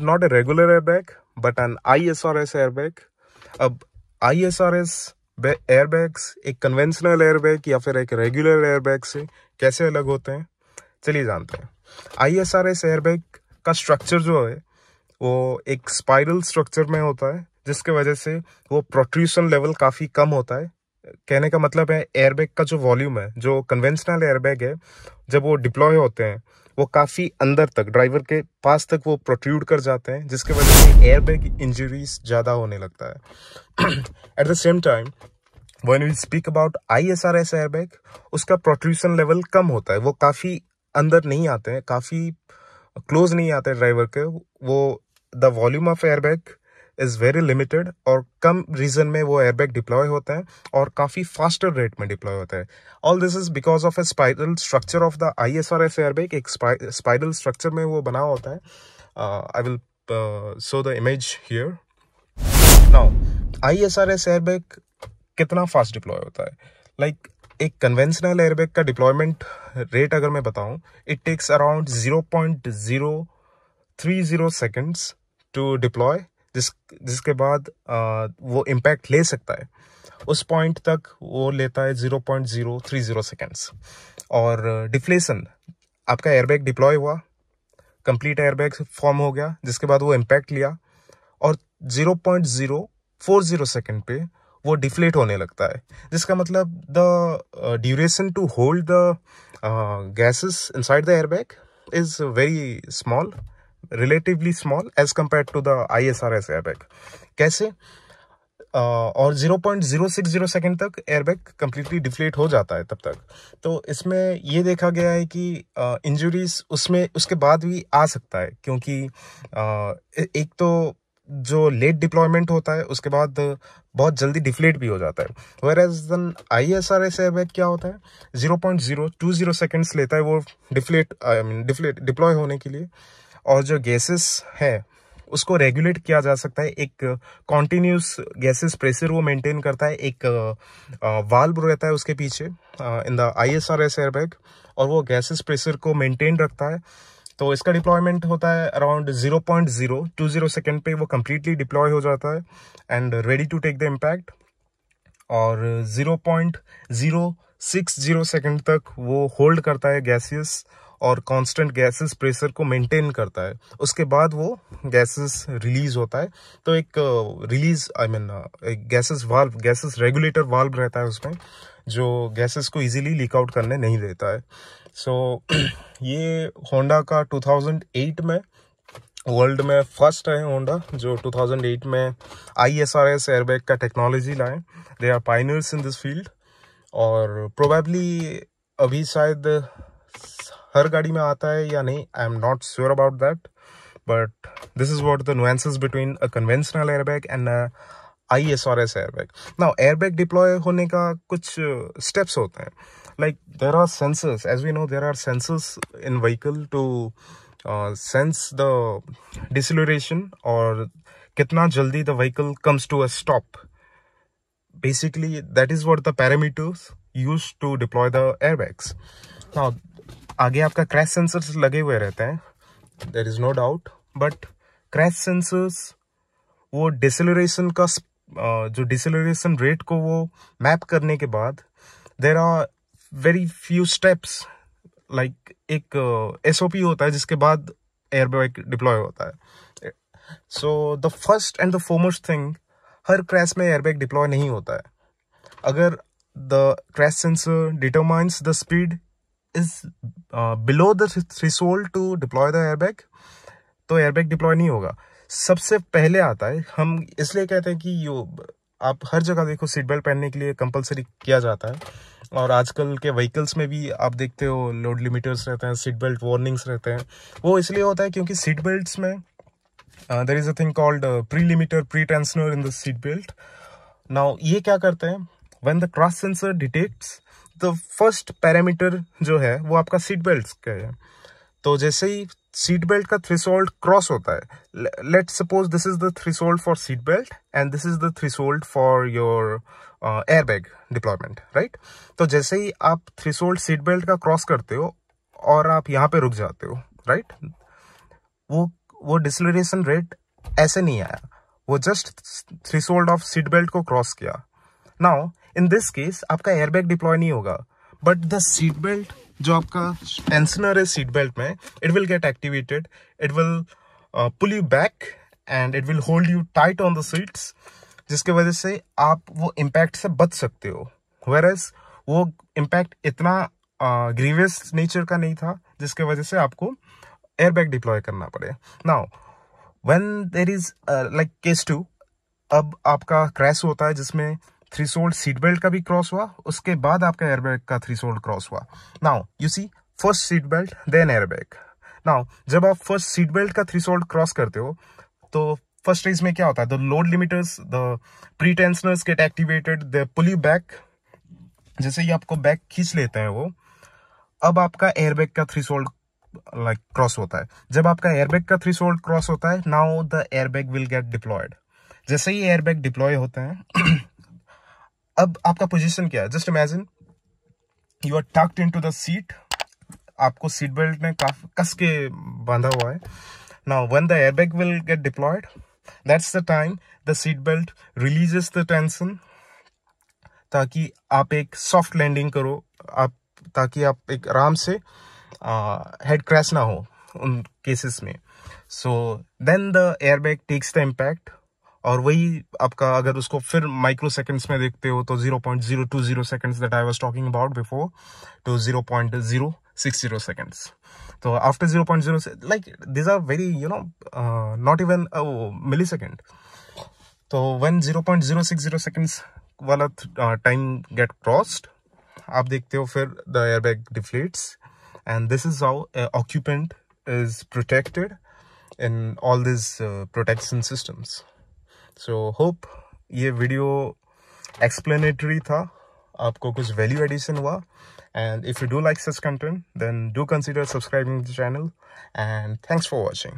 not a regular airbag but an ISRS airbag. अब ISRS airbags एक conventional airbag या फिर एक रेगुलर एयरबैग से कैसे अलग होते हैं, चलिए जानते हैं। ISRS एयरबैग का स्ट्रक्चर जो है वो एक स्पाइरल स्ट्रक्चर में होता है, जिसके वजह से वो प्रोट्रूशन लेवल काफ़ी कम होता है। कहने का मतलब है एयरबैग का जो वॉल्यूम है, जो कन्वेंशनल एयरबैग है, जब वो डिप्लॉय होते हैं वो काफ़ी अंदर तक, ड्राइवर के पास तक वो प्रोट्रूड कर जाते हैं, जिसके वजह से एयरबैग इंजरीज ज़्यादा होने लगता है। At the same time when we speak about ISRS airbag, उसका प्रोट्रूशन लेवल कम होता है, वो काफ़ी अंदर नहीं आते हैं, काफ़ी क्लोज नहीं आते ड्राइवर के। वो the volume of airbag is very limited और कम रीजन में वो एयरबैग डिप्लॉय होता है और काफ़ी फास्टर रेट में डिप्लॉय होता है। All this is because of a spiral structure of the ISRS airbag. एक स्पाइरल स्ट्रक्चर में वो बना होता है। I will show the image here now. ISRS airbag कितना फास्ट डिप्लॉय होता है? लाइक एक कन्वेंशनल एयरबैग का डिप्लॉयमेंट रेट अगर मैं बताऊं, it takes around 0.030 seconds to deploy, जिसके बाद वो इम्पैक्ट ले सकता है। उस पॉइंट तक वो लेता है 0.030 सेकेंड्स। और डिफ्लेशन, आपका एयरबैग डिप्लॉय हुआ, कंप्लीट एयरबैग फॉर्म हो गया, जिसके बाद वो इम्पैक्ट लिया और 0.040 सेकेंड पे वो डिफ्लेट होने लगता है, जिसका मतलब the duration to hold the gases inside the airbag is very small, relatively small as compare to the ISRS airbag. कैसे? और 0.060 सेकेंड तक एयरबैग कंप्लीटली डिफ्लेट हो जाता है तब तक। तो इसमें ये देखा गया है कि इंजरीज उसमें उसके बाद भी आ सकता है, क्योंकि एक तो जो लेट डिप्लॉयमेंट होता है उसके बाद बहुत जल्दी डिफ्लेट भी हो जाता है। वेयरएज देन ISRS एयरबैग क्या होता है, 0.020 सेकेंड्स लेता है वो डिप्लॉय होने के लिए। और जो गैसेस है उसको रेगुलेट किया जा सकता है। एक कॉन्टिन्यूस गैसेस प्रेशर वो मेंटेन करता है, एक वाल्व रहता है उसके पीछे इन द ISRS एयरबैग, और वो गैसेस प्रेशर को मेंटेन रखता है। तो इसका डिप्लॉयमेंट होता है अराउंड 0.020 सेकेंड पे वो कम्प्लीटली डिप्लॉय हो जाता है and ready to take the impact. और 0.060 सेकेंड तक वो होल्ड करता है गैसेस और कांस्टेंट गैसेस प्रेशर को मेंटेन करता है। उसके बाद वो गैसेस रिलीज होता है। तो एक एक gases valve, gases regulator valve रहता है उसमें, जो गैसेस को इजीली लीक आउट करने नहीं देता है। सो ये होंडा का 2008 में वर्ल्ड में फर्स्ट है होंडा, जो 2008 में ISRS एयरबैग का टेक्नोलॉजी लाए। They are pioneers in this field. और प्रोबेबली अभी शायद हर गाड़ी में आता है या नहीं, I am not sure about that, but this is what the nuances between a conventional airbag and ISRS airbag. Now airbag deploy होने का कुछ स्टेप्स होते हैं। Like there are sensors, as we know there are sensors in vehicle to sense the deceleration और कितना जल्दी the vehicle comes to a stop. Basically that is what the parameters used to deploy the airbags. Now आगे आपका crash sensors लगे हुए रहते हैं, there is no doubt, but crash sensors वो डिसेलरेशन का जो डिसेलरेशन रेट को वो मैप करने के बाद there are very few steps. Like एक SOP होता है जिसके बाद एयरबैग डिप्लॉय होता है। So the first and the foremost thing, हर क्रैश में एयरबैग डिप्लॉय नहीं होता है। अगर the crash sensor determines the speed is below the threshold to deploy the airbag, तो एयरबैग डिप्लॉय नहीं होगा। सबसे पहले आता है, हम इसलिए कहते हैं कि आप हर जगह देखो सीट बेल्ट पहनने के लिए कंपलसरी किया जाता है। और आजकल के व्हीकल्स में भी आप देखते हो लोड लिमिटर्स रहते हैं, सीट बेल्ट वार्निंग्स रहते हैं। वो इसलिए होता है क्योंकि सीट बेल्ट्स में there is a thing called pre limiter, pre tensioner in the seat belt. Now ये क्या करते हैं, when the cross sensor detects the first parameter जो है वो आपका सीट बेल्ट का है। तो जैसे ही सीट बेल्ट का थ्रेशोल्ड क्रॉस होता है, let's suppose this is the threshold for seat belt and this is the threshold for your airbag deployment, right. तो जैसे ही आप थ्रेशोल्ड सीट बेल्ट का क्रॉस करते हो और आप यहाँ पे रुक जाते हो, राइट, वो वो डिसलरेशन रेट ऐसे नहीं आया, वो just threshold of seat belt को क्रॉस किया। नाउ इन दिस केस आपका एयरबैग डिप्लॉय नहीं होगा, बट द सीट बेल्ट जो आपका टेंशनर है सीट बेल्ट में, it will get activated, it will pull you back and it will hold you tight on the seats, जिसके वजह से आप वो इम्पैक्ट से बच सकते हो। वेयरएज वो इम्पैक्ट इतना ग्रीवियस नेचर का नहीं था जिसके वजह से आपको एयरबैग डिप्लॉय करना पड़े। Now when there is like case 2, अब आपका क्रैश होता है जिसमें थ्रेशोल्ड सीट बेल्ट का भी क्रॉस हुआ, उसके बाद आपका एयरबैग का थ्रेशोल्ड क्रॉस हुआ। Now you see, first seat belt then airbag. Now जब आप फर्स्ट सीट बेल्ट का थ्रेशोल्ड क्रॉस करते हो तो फर्स्ट स्टेज में क्या होता है, the load limiters, the pre tensioners get activated, they pull you back, जैसे ही आपको बैक खींच लेते हैं वो, अब आपका एयरबैग का थ्रेशोल्ड लाइक क्रॉस होता है। जब आपका एयरबैग का थ्रेशोल्ड क्रॉस होता है, now the airbag will get deployed. जैसे ही एयरबैग डिप्लॉय होते हैं अब आपका पोजीशन क्या है, just imagine you are tucked into the seat, आपको सीट बेल्ट में काफी कस के बांधा हुआ है। Now when the airbag will get deployed, that's the time the seat belt releases the tension, ताकि आप एक सॉफ्ट लैंडिंग करो, ताकि आप एक आराम से हेड क्रैश ना हो उन केसेस में। So then the airbag takes the impact, और वही आपका अगर उसको फिर माइक्रो सेकेंड्स में देखते हो तो 0.020 seconds that I was talking about before to 0.060 seconds. तो after 0.0 like this are very not even millisecond. तो व्हेन 0.060 सेकेंड्स वाला टाइम गेट क्रॉस्ड, आप देखते हो फिर the airbag deflates, and this is how occupant is protected in all this protection systems. So hope ये video explanatory था, आपको कुछ वैल्यू एडिशन हुआ, and if you do like such content then do consider subscribing the channel, and thanks for watching.